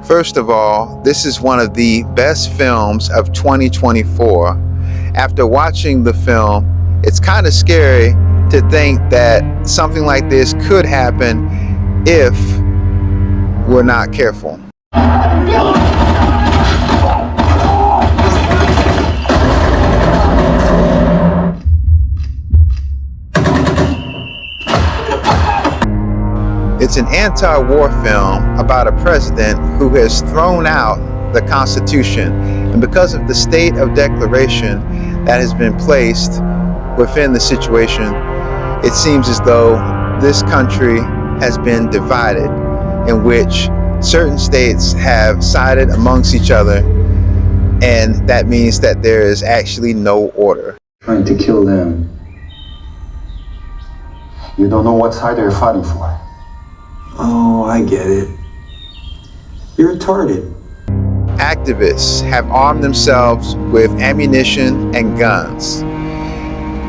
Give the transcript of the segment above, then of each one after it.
First of all, this is one of the best films of 2024. After watching the film, it's kind of scary to think that something like this could happen if we're not careful. It's an anti-war film about a president who has thrown out the Constitution, and because of the state of declaration that has been placed within the situation, it seems as though this country has been divided, in which certain states have sided amongst each other, and that means that there is actually no order. Trying to kill them. You don't know what side they're fighting for. Oh, I get it. You're retarded. Activists have armed themselves with ammunition and guns.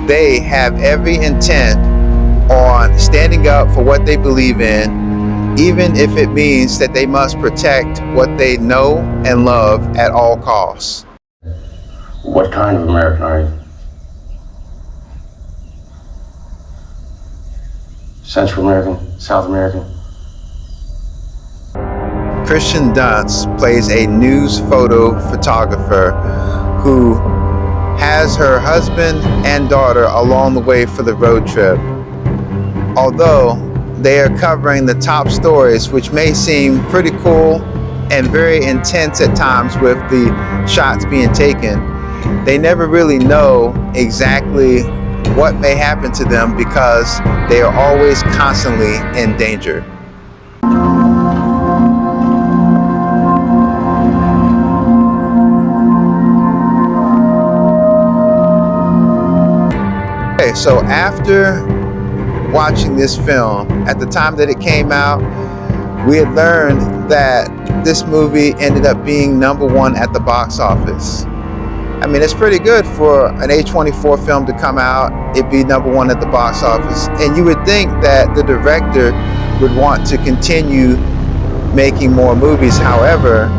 They have every intent on standing up for what they believe in, even if it means that they must protect what they know and love at all costs. What kind of American are you? Central American? South American? Kristen Dunst plays a news photo photographer who has her husband and daughter along the way for the road trip. Although they are covering the top stories, which may seem pretty cool and very intense at times with the shots being taken, they never really know exactly what may happen to them because they are always constantly in danger. Okay, so after watching this film, at the time that it came out, we had learned that this movie ended up being #1 at the box office. I mean, it's pretty good for an A24 film to come out, it'd be #1 at the box office. And you would think that the director would want to continue making more movies. However,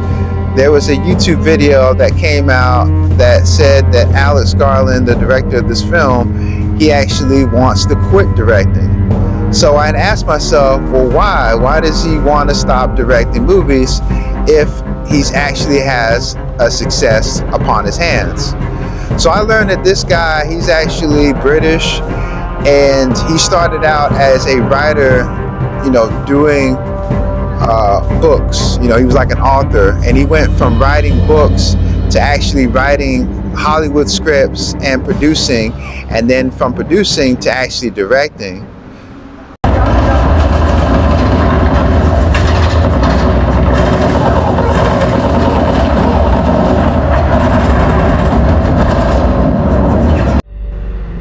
there was a YouTube video that came out that said that Alex Garland, the director of this film, he actually wants to quit directing. So I had asked myself, well, why? Why does he want to stop directing movies if he's actually has a success upon his hands? So I learned that this guy, he's actually British, and he started out as a writer, doing books. He was like an author, and he went from writing books to actually writing Hollywood scripts and producing, and then from producing to actually directing.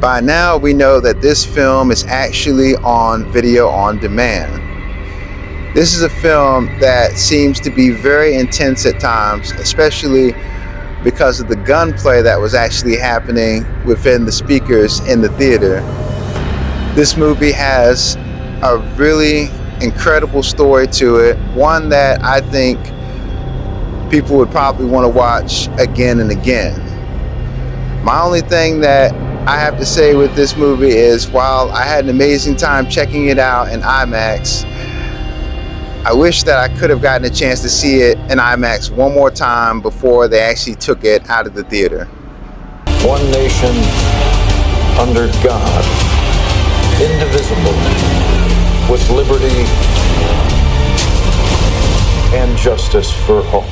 By now we know that this film is actually on video on demand. This is a film that seems to be very intense at times, especially because of the gunplay that was actually happening within the speakers in the theater. This movie has a really incredible story to it, one that I think people would probably want to watch again and again. My only thing that I have to say with this movie is, while I had an amazing time checking it out in IMAX, I wish that I could have gotten a chance to see it in IMAX one more time before they actually took it out of the theater. One nation under God, indivisible, with liberty and justice for all.